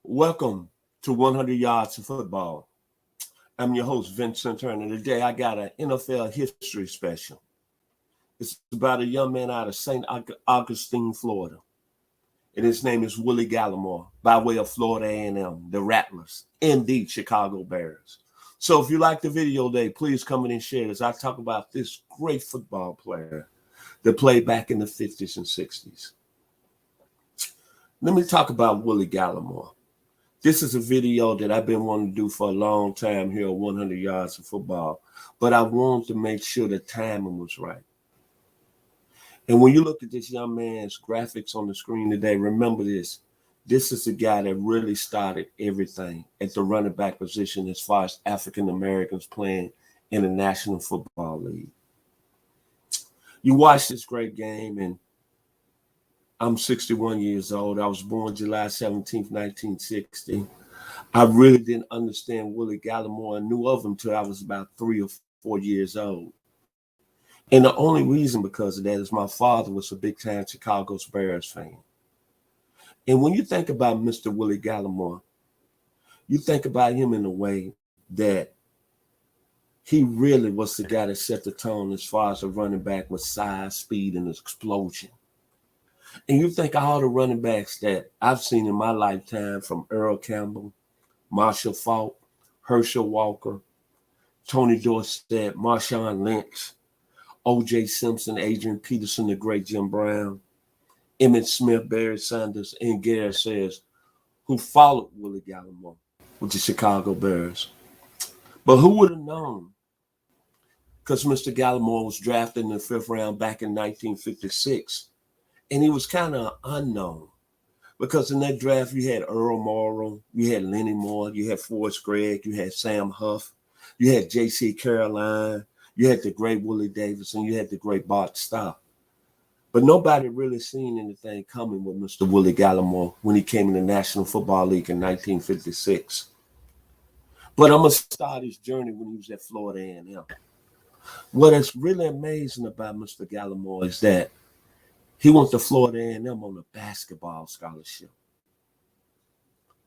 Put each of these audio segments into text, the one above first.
Welcome to 100 Yards of Football. I'm your host, Vincent Turner. Today I got an NFL history special. It's about a young man out of St. Augustine, Florida. And his name is Willie Galimore, by way of Florida A&M, the Rattlers, indeed Chicago Bears. So if you like the video today, please come in and share it as I talk about this great football player that played back in the 50s and 60s. Let me talk about Willie Galimore. This is a video that I've been wanting to do for a long time here on 100 Yards of Football, but I wanted to make sure the timing was right. And when you look at this young man's graphics on the screen today, remember this. This is the guy that really started everything at the running back position as far as African Americans playing in the National Football League. You watch this great game, and I'm 61 years old. I was born July 17th, 1960. I really didn't understand Willie Galimore and knew of him until I was about 3 or 4 years old. And the only reason because of that is my father was a big-time Chicago Bears fan. And when you think about Mr. Willie Galimore, you think about him in a way that he really was the guy that set the tone as far as a running back with size, speed, and explosion. And you think all the running backs that I've seen in my lifetime, from Earl Campbell, Marshall Faulk, Herschel Walker, Tony Dorsett, Marshawn Lynch, O.J. Simpson, Adrian Peterson, the great Jim Brown, Emmitt Smith, Barry Sanders, and Gary Sayers, who followed Willie Galimore with the Chicago Bears. But who would have known? Because Mr. Galimore was drafted in the 5th round back in 1956. And he was kind of unknown because in that draft, you had Earl Morrall, you had Lenny Moore, you had Forrest Gregg, you had Sam Huff, you had J.C. Caroline, you had the great Willie Davis, and you had the great Bart Starr. But nobody really seen anything coming with Mr. Willie Galimore when he came in the National Football League in 1956. But I'm going to start his journey when he was at Florida A&M. What is really amazing about Mr. Galimore is that he went to Florida A&M on a basketball scholarship.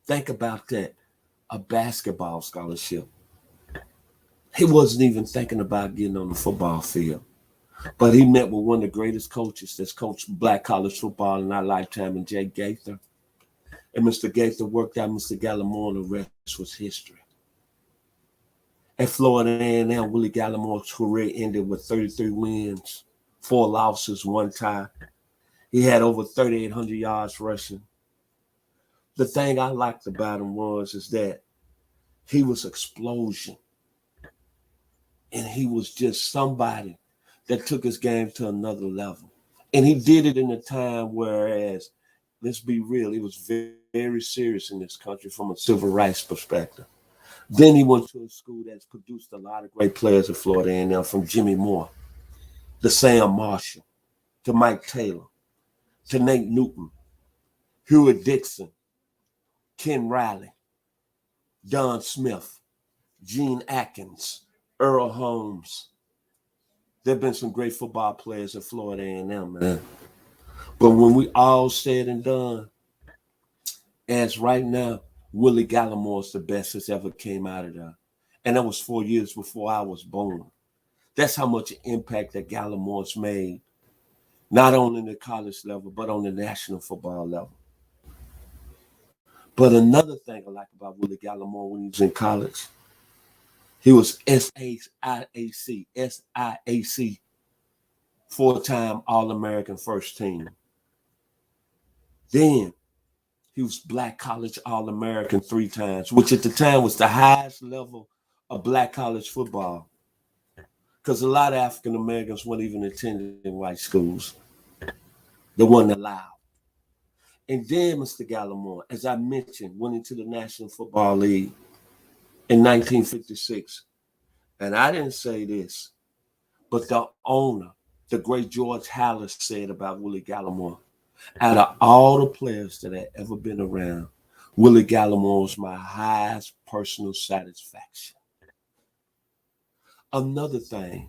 Think about that, a basketball scholarship. He wasn't even thinking about getting on the football field. But he met with one of the greatest coaches that's coached black college football in our lifetime, and Jay Gaither. And Mr. Gaither worked out Mr. Galimore, and the rest was history. At Florida A&M, Willie Galimore's career ended with 33 wins, 4 losses, 1 tie. He had over 3,800 yards rushing. The thing I liked about him is that he was explosion. And he was just somebody that took his game to another level. And he did it in a time whereas, let's be real, he was very, very serious in this country from a civil rights perspective. Then he went to a school that's produced a lot of great players at Florida A&M, from Jimmy Moore to Sam Marshall to Mike Taylor to Nate Newton, Hewitt Dixon, Ken Riley, Don Smith, Gene Atkins, Earl Holmes. There have been some great football players at Florida A&M, man. But when we all said and done, as right now, Willie Galimore is the best that's ever came out of there. And that was 4 years before I was born. That's how much impact that Galimore's made, not only in the college level, but on the national football level. But another thing I like about Willie Galimore when he was in college, he was SIAC, 4-time All-American first team. Then he was Black College All-American 3 times, which at the time was the highest level of black college football, because a lot of African Americans weren't even attending white schools. They weren't allowed. And then Mr. Galimore, as I mentioned, went into the National Football League in 1956. And I didn't say this, but the owner, the great George Hallis, said about Willie Galimore, out of all the players that had ever been around, Willie Galimore was my highest personal satisfaction. Another thing,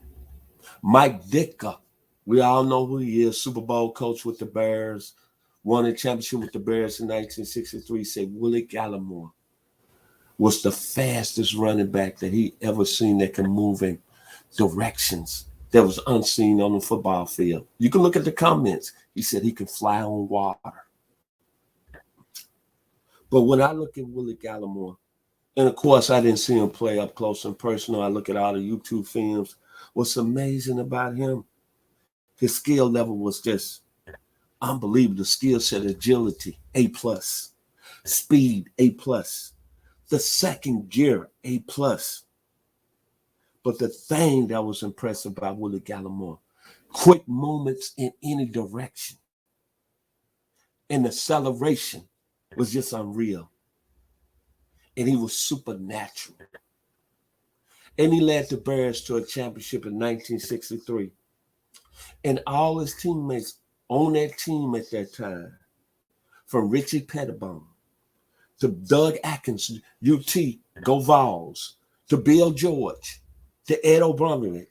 Mike Ditka, we all know who he is, Super Bowl coach with the Bears, won a championship with the Bears in 1963, said Willie Galimore was the fastest running back that he ever seen that can move in directions that was unseen on the football field. You can look at the comments. He said he can fly on water. But when I look at Willie Galimore, and of course I didn't see him play up close and personal, I look at all the YouTube films. What's amazing about him, his skill level was just unbelievable. The skill set, agility, A+. Speed, A+. The second gear, A+. But the thing that was impressive about Willie Galimore, quick movements in any direction. And the acceleration was just unreal. And he was supernatural. And he led the Bears to a championship in 1963. And all his teammates on that team at that time, from Richie Pettibone to Doug Atkins, UT, Go Vols, to Bill George, to Ed O'Brien,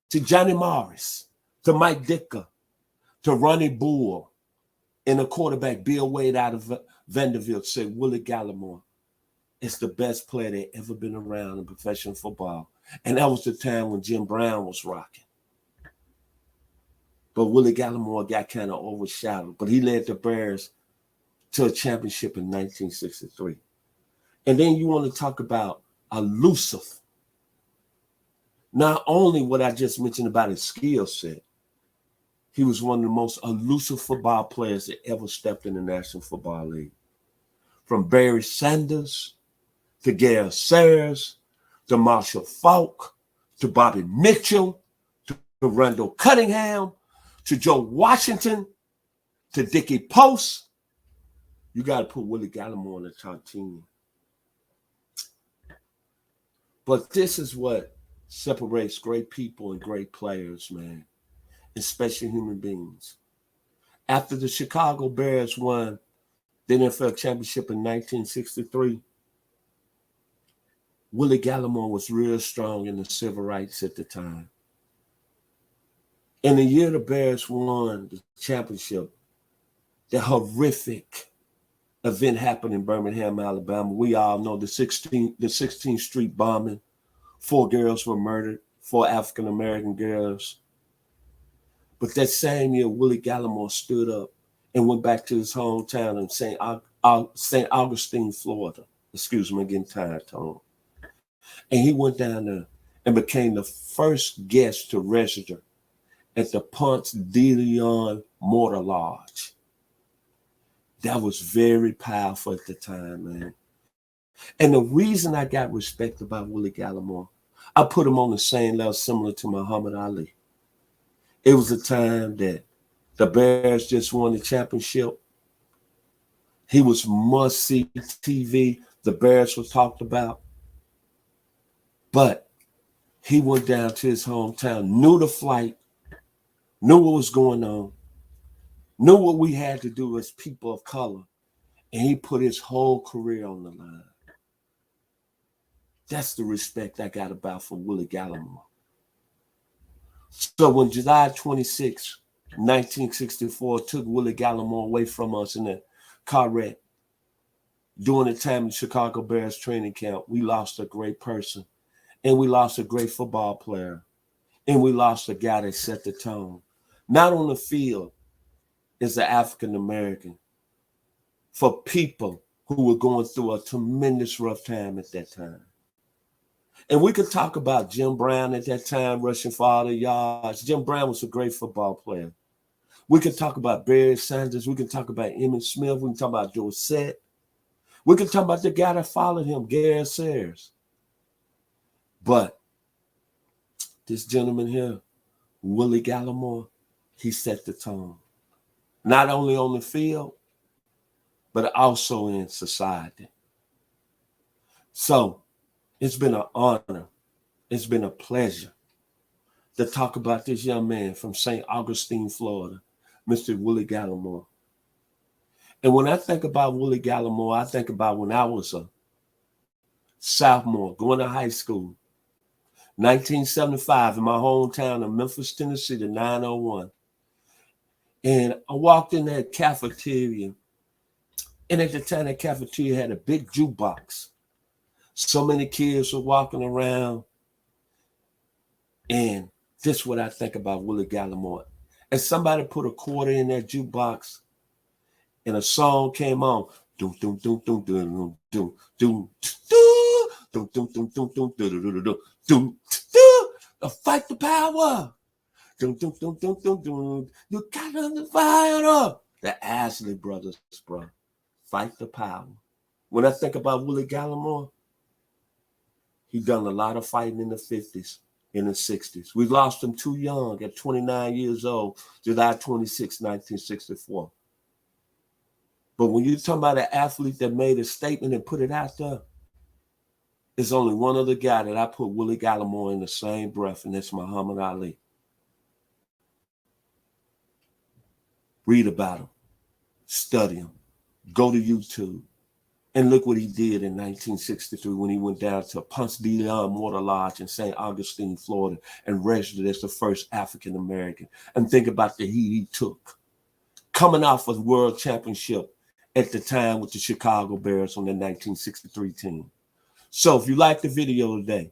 to Johnny Morris, to Mike Ditka, to Ronnie Bull, and the quarterback Bill Wade out of Vanderbilt said Willie Galimore is the best player that ever been around in professional football. And that was the time when Jim Brown was rocking. But Willie Galimore got kind of overshadowed. But he led the Bears to a championship in 1963. And then you want to talk about elusive. Not only what I just mentioned about his skill set, he was one of the most elusive football players that ever stepped in the National Football League. From Barry Sanders to Gary Sayers to Marshall Faulk to Bobby Mitchell to Randall Cunningham to Joe Washington to Dickie Post, you got to put Willie Galimore on the top 10. But this is what separates great people and great players, man, especially human beings. After the Chicago Bears won the NFL championship in 1963, Willie Galimore was real strong in the civil rights at the time. In the year the Bears won the championship, the horrific event happened in Birmingham, Alabama. We all know the 16th Street bombing. 4 girls were murdered, 4 African-American girls. But that same year, Willie Galimore stood up and went back to his hometown in St. Augustine, Florida. Excuse me, I'm getting tired, Tom. And he went down there and became the first guest to register at the Ponce de Leon Mortar Lodge. That was very powerful at the time, man. And the reason I got respect about Willie Galimore, I put him on the same level similar to Muhammad Ali. It was a time that the Bears just won the championship. He was must-see TV. The Bears were talked about. But he went down to his hometown, knew the flight, knew what was going on, knew what we had to do as people of color, and he put his whole career on the line. That's the respect I got about for Willie Galimore. So when July 26, 1964 took Willie Galimore away from us in a car wreck during the time of the Chicago Bears training camp, we lost a great person, and we lost a great football player, and we lost a guy that set the tone. Not on the field as an African-American, for people who were going through a tremendous rough time at that time. And we could talk about Jim Brown at that time, rushing for all the yards. Jim Brown was a great football player. We could talk about Barry Sanders. We can talk about Emmitt Smith. We can talk about Josette. We can talk about the guy that followed him, Gary Sayers. But this gentleman here, Willie Galimore, he set the tone. Not only on the field, but also in society. So it's been an honor. It's been a pleasure to talk about this young man from St. Augustine, Florida, Mr. Willie Galimore. And when I think about Willie Galimore, I think about when I was a sophomore going to high school, 1975 in my hometown of Memphis, Tennessee, the 901. And I walked in that cafeteria, and at the time that cafeteria had a big jukebox. So many kids were walking around, and this is what I think about Willie Galimore. And somebody put a quarter in that jukebox, and a song came on. Doom doom doom doom doom doom doom doom doom doom doom doom doom doom doom. Fight the power. Doom doom doom doom doom doom. You gotta fire up. The Ashley brothers, bro. Fight the power. When I think about Willie Galimore, he done a lot of fighting in the 50s, in the 60s. We lost him too young at 29 years old, July 26, 1964. But when you're talking about an athlete that made a statement and put it out there, there's only one other guy that I put Willie Galimore in the same breath, and that's Muhammad Ali. Read about him, study him, go to YouTube, and look what he did in 1963 when he went down to Ponce de Leon Mortar Lodge in St. Augustine, Florida, and registered as the first African-American. And think about the heat he took. Coming off of the world championship at the time with the Chicago Bears on the 1963 team. So if you like the video today,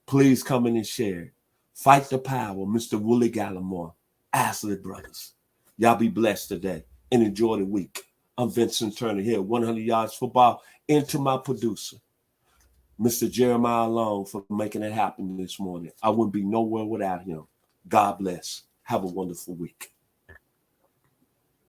please come in and share it. Fight the power, Mr. Willie Galimore, Ashley Brothers. Y'all be blessed today and enjoy the week. I'm Vincent Turner here, 100 Yards Football, and to my producer, Mr. Jeremiah Long, for making it happen this morning. I wouldn't be nowhere without him. God bless. Have a wonderful week.